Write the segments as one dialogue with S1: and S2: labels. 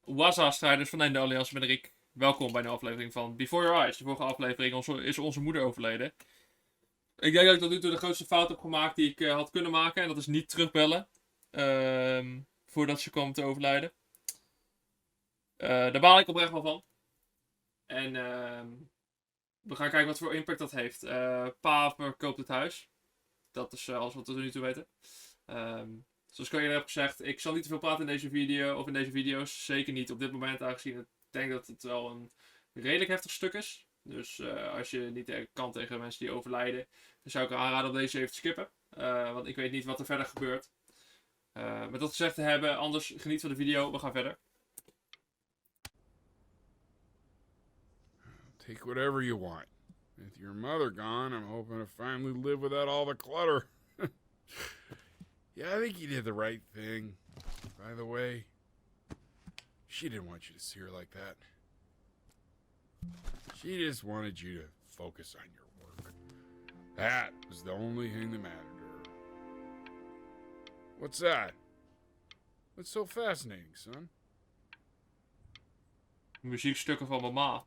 S1: Waza-strijders van de Alliantie met Rick. Welkom bij de aflevering van Before Your Eyes. De vorige aflevering is onze moeder overleden. Ik denk dat ik tot nu toe de grootste fout heb gemaakt die ik had kunnen maken. En dat is niet terugbellen. Voordat ze kwam te overlijden. Daar baal ik oprecht wel van. En we gaan kijken wat voor impact dat heeft. Pa verkoopt het huis. Dat is alles wat we tot nu toe weten. Zoals ik al eerder heb gezegd, ik zal niet te veel praten in deze video of in deze video's. Zeker niet op dit moment, aangezien ik denk dat het wel een redelijk heftig stuk is. Dus als je niet kan tegen mensen die overlijden, dan zou ik aanraden om deze even te skippen. Want ik weet niet wat er verder gebeurt. Met dat gezegd te hebben, anders geniet van de video. We gaan verder.
S2: Take whatever you want. With your mother gone, I'm hoping to finally live without all the clutter. Yeah, I think you did the right thing. By the way, she didn't want you to see her like that. She just wanted you to focus on your work. That was the only thing that mattered to her. What's that? What's so fascinating, son?
S1: Muziekstukken van mama.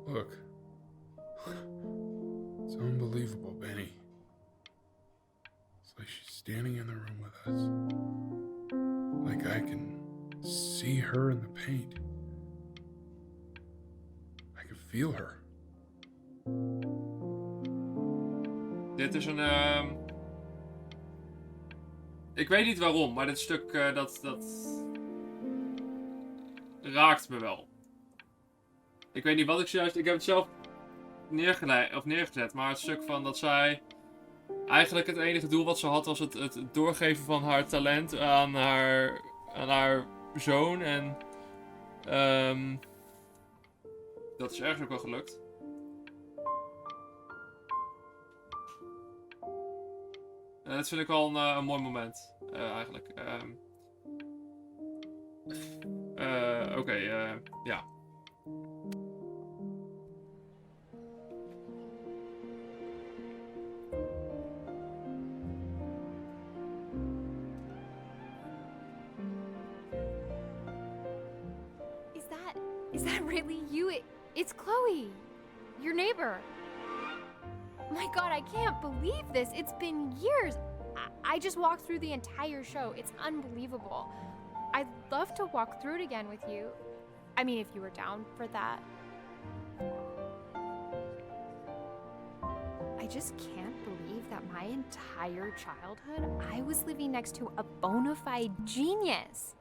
S2: Look. It's unbelievable, Benny. It's like she's standing in the room with us. Like I can see her in the paint. I can feel her.
S1: Dit is een... Ik weet niet waarom, maar dit stuk dat raakt me wel. Ik weet niet wat ik zojuist... Ik heb het zelf neergezet, maar het stuk van dat zij... Eigenlijk het enige doel wat ze had was het doorgeven van haar talent aan haar zoon. En dat is ergens ook wel gelukt. Dat vind ik wel een mooi moment, eigenlijk. Oké, ja.
S3: Is that really you? It's Chloe, your neighbor. My God, I can't believe this. It's been years. I just walked through the entire show. It's unbelievable. I'd love to walk through it again with you. I mean, if you were down for that. I just can't believe that my entire childhood, I was living next to a bona fide genius.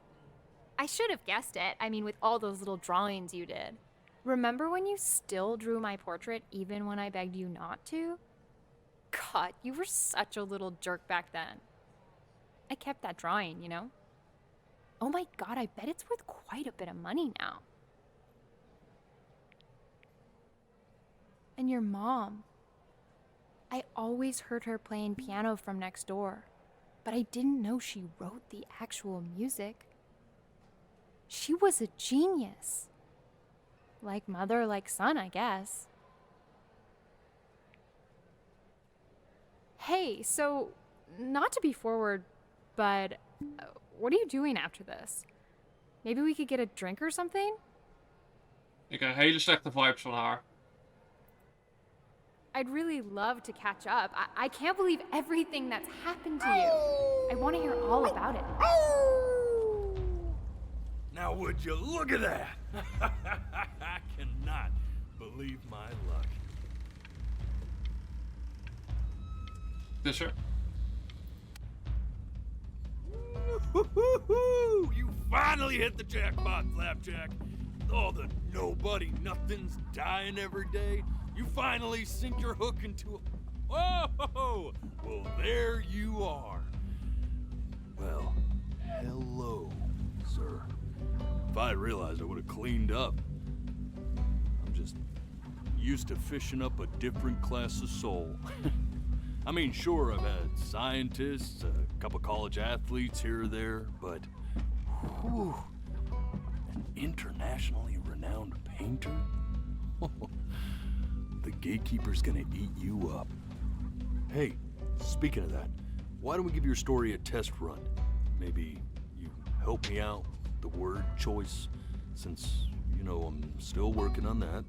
S3: I should have guessed it. I mean, with all those little drawings you did. Remember when you still drew my portrait even when I begged you not to? God, you were such a little jerk back then. I kept that drawing, you know? Oh my God, I bet it's worth quite a bit of money now. And your mom. I always heard her playing piano from next door, but I didn't know she wrote the actual music. She was a genius. Like mother, like son, I guess. Hey, so, not to be forward, but what are you doing after this? Maybe we could get a drink or something?
S1: Ik krijg hele slechte vibes van haar.
S3: I'd really love to catch up. I can't believe everything that's happened to you. I want to hear all about it.
S4: Now would you look at that? I cannot believe my luck.
S1: Dus er.
S4: Woo-hoo-hoo! You finally hit the jackpot, Flapjack. All the nobody nothings dying every day. You finally sink your hook into a... Oh, well, there you are. Well, hello, sir. If I realized, I would have cleaned up. I'm just used to fishing up a different class of soul. I mean, sure, I've had scientists, a couple college athletes here or there, but whew, an internationally renowned painter? The gatekeeper's gonna eat you up. Hey, speaking of that, why don't we give your story a test run? Maybe you help me out with the word choice, since, you know, I'm still working on that.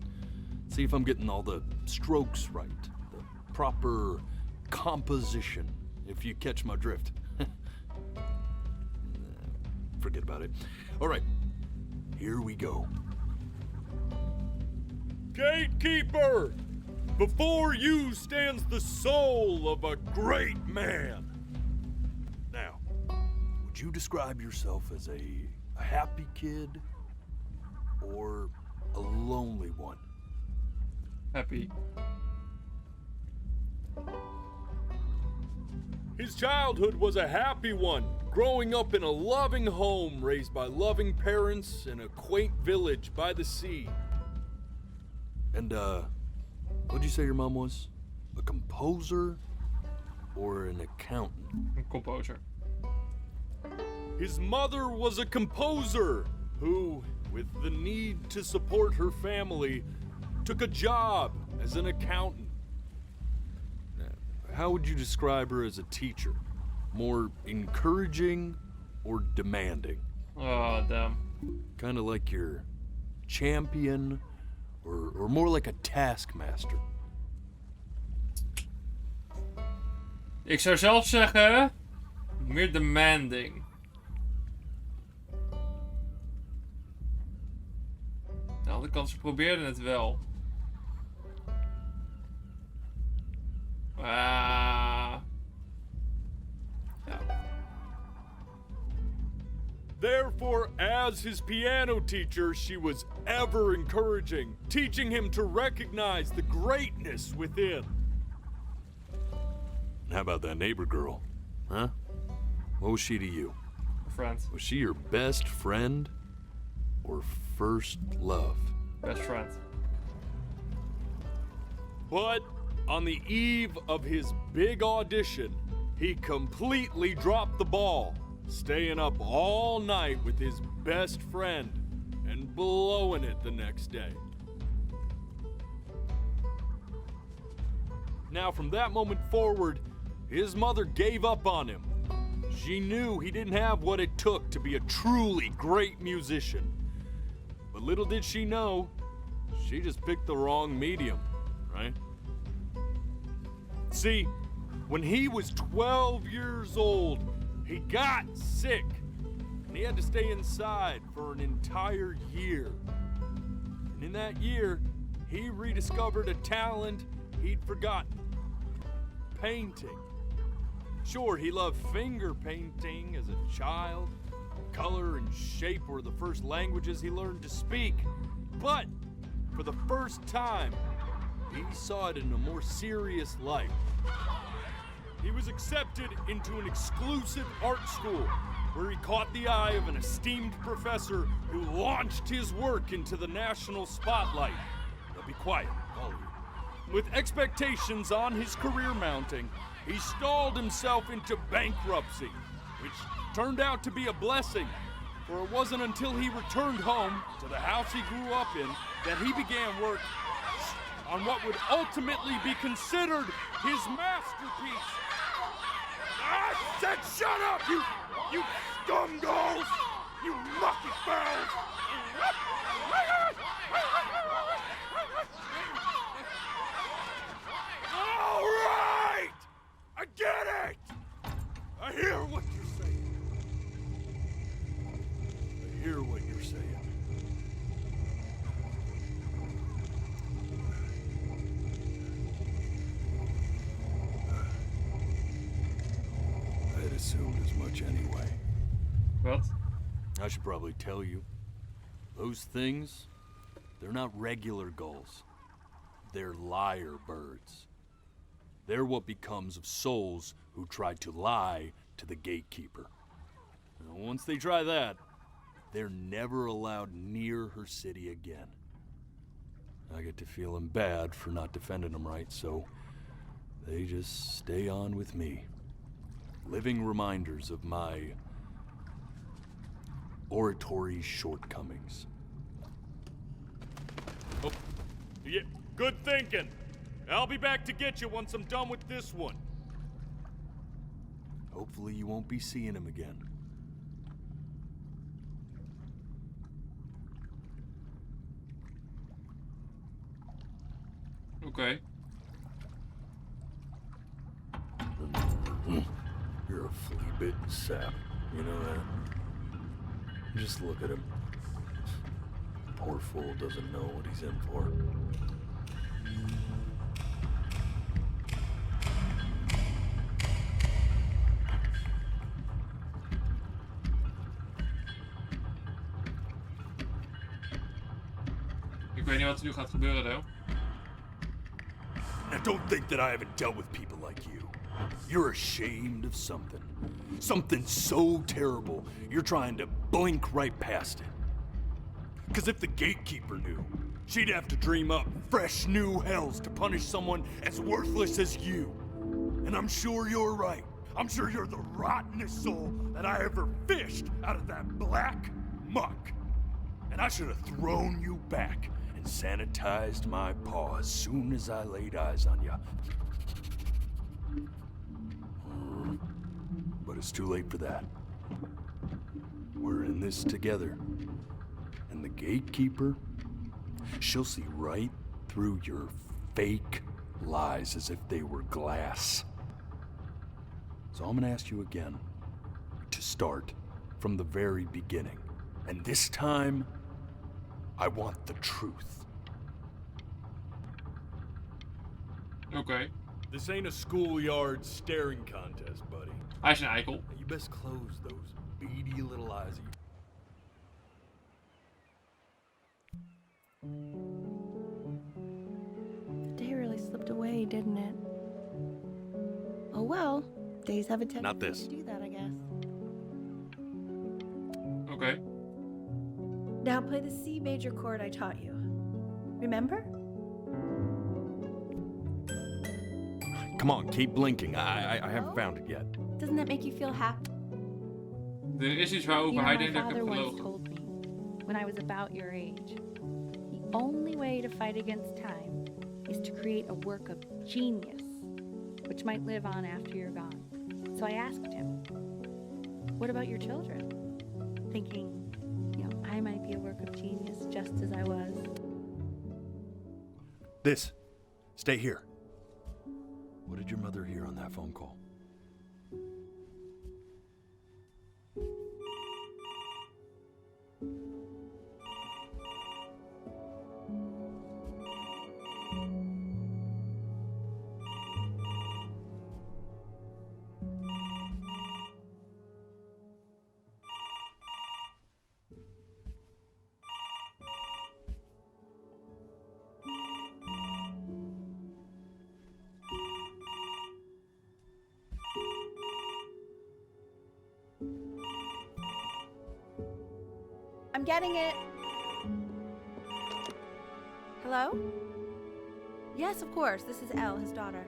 S4: See if I'm getting all the strokes right, the proper composition, if you catch my drift. Forget about it. All right, here we go. Gatekeeper! Before you stands the soul of a great man. Now, would you describe yourself as a happy kid or a lonely one?
S1: Happy.
S4: His childhood was a happy one, growing up in a loving home raised by loving parents in a quaint village by the sea. And, what'd you say your mom was? A composer or an accountant?
S1: Composer.
S4: His mother was a composer who, with the need to support her family, took a job as an accountant. How would you describe her as a teacher? More encouraging or demanding?
S1: Oh, damn.
S4: Kind of like your champion or more like a taskmaster?
S1: Ik zou zelf zeggen, meer demanding. Aan de andere kant, ze probeerden het wel. Ja.
S4: Therefore, as his piano teacher, she was ever encouraging, teaching him to recognize the greatness within. How about that neighbor girl? Huh? What was she to you?
S1: Friend.
S4: Was she your best friend or first love?
S1: Best friend.
S4: But on the eve of his big audition, he completely dropped the ball, staying up all night with his best friend and blowing it the next day. Now, from that moment forward, his mother gave up on him. She knew he didn't have what it took to be a truly great musician. But little did she know, she just picked the wrong medium, right? See, when he was 12 years old, he got sick, and he had to stay inside for an entire year. And in that year, he rediscovered a talent he'd forgotten: painting. Sure, he loved finger painting as a child. Color and shape were the first languages he learned to speak. But for the first time, he saw it in a more serious light. He was accepted into an exclusive art school where he caught the eye of an esteemed professor who launched his work into the national spotlight. Now be quiet, all of you. With expectations on his career mounting, he stalled himself into bankruptcy, which turned out to be a blessing, for it wasn't until he returned home to the house he grew up in that he began work on what would ultimately be considered his masterpiece. I said shut up, you scumballs! You mucky fowls! All right! I get it! I hear what you're saying. I hear what you're saying. assumed as much anyway.
S1: Wat?
S4: I should probably tell you. Those things, they're not regular gulls. They're lyre birds. They're what becomes of souls who tried to lie to the gatekeeper. And once they try that, they're never allowed near her city again. I get to feeling bad for not defending them right, so they just stay on with me. Living reminders of my oratory shortcomings. Oh, yeah, good thinking. I'll be back to get you once I'm done with this one. Hopefully you won't be seeing him again.
S1: Oké.
S4: You're a flea-bitten sap. You know that? Just look at him. Poor fool doesn't know what he's in for.
S1: Ik weet niet wat er nu gaat gebeuren, though.
S4: Now don't think that I haven't dealt with people like you. You're ashamed of something. Something so terrible, you're trying to blink right past it. Because if the gatekeeper knew, she'd have to dream up fresh new hells to punish someone as worthless as you. And I'm sure you're right. I'm sure you're the rottenest soul that I ever fished out of that black muck. And I should have thrown you back and sanitized my paw as soon as I laid eyes on you. But it's too late for that. We're in this together. And the gatekeeper, she'll see right through your fake lies as if they were glass. So I'm gonna ask you again to start from the very beginning. And this time, I want the truth.
S1: Oké.
S4: This ain't a schoolyard staring contest, buddy.
S1: Hij is een eikel.
S4: You best close those beady little eyes of yours.
S5: The day really slipped away, didn't it? Oh well, days have a tendency
S4: Not this.
S5: to do that, I guess.
S1: Oké.
S5: Now play the C major chord I taught you. Remember?
S4: Come on, keep blinking. I haven't found it yet.
S5: Doesn't that make you feel happy?
S1: Er is iets waarover hij denkt dat ik heb
S6: once
S1: gelogen.
S6: told me, when I was about your age, the only way to fight against time is to create a work of genius, which might live on after you're gone. So I asked him, what about your children? Thinking, I might be a work of genius just as I was.
S4: This. Stay here. What did your mother hear on that phone call?
S5: I'm getting it. Hello? Yes, of course. This is Elle, his daughter.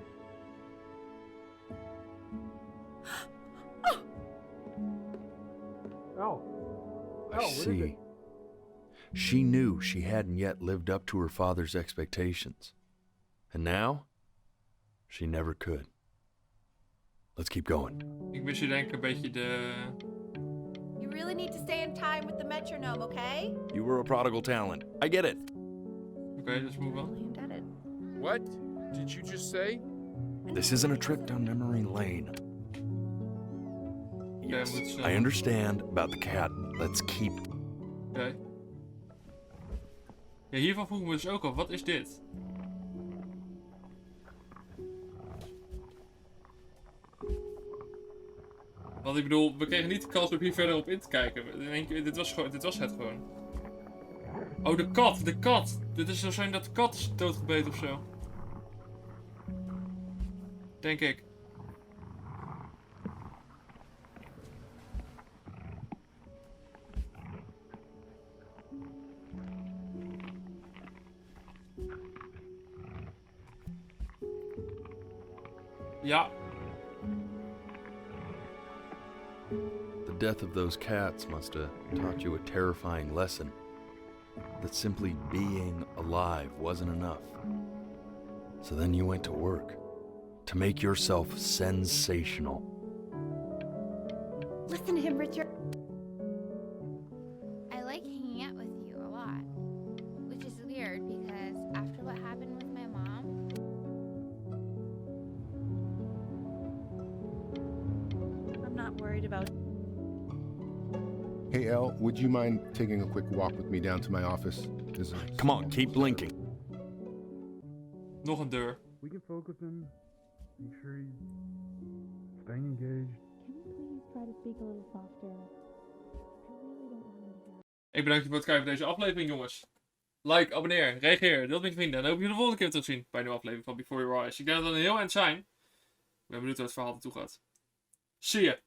S4: I see. She knew she hadn't yet lived up to her father's expectations. And now, she never could. Let's keep going.
S1: Ik mis je denk ik een beetje de...
S5: You really need to stay in time with the metronome, okay?
S4: You were a prodigal talent. I get it.
S1: Oké, let's move on.
S5: Really indebted.
S2: What did you just say?
S4: This isn't a trip down memory lane. Yes, I understand about the cat. Let's keep...
S1: Oké. Ja, hiervan vroeg ik me dus ook al, wat is dit? Want ik bedoel, we kregen niet de kans om hier verder op in te kijken. In één keer, dit was het gewoon. Oh, de kat, de kat. Dit is zo zijn dat de kat is doodgebeten of zo. Denk ik. Ja.
S4: The death of those cats must have taught you a terrifying lesson. That simply being alive wasn't enough. So then you went to work. To make yourself sensational.
S5: Listen to him, Richard.
S3: I like hanging out with you a lot. Which is weird because after what happened with my mom,
S5: I'm not worried about.
S7: Hey, Elle, would you mind taking a quick walk with me down to my office?
S4: Come on, keep blinking.
S1: Nog een deur.
S2: We can focus him. Make sure he's staying engaged.
S6: Can you please try to speak a little softer? I really don't want him to hear.
S1: Ik bedank je voor het kijken van deze aflevering, jongens. Like, abonneer, reageer, deel met je vrienden. En dan hoop ik je de volgende keer terug te zien bij een nieuwe aflevering van Before Your Eyes. Ik denk dat het een heel eind zijn. Ik ben benieuwd waar het verhaal naartoe gaat. Zie je!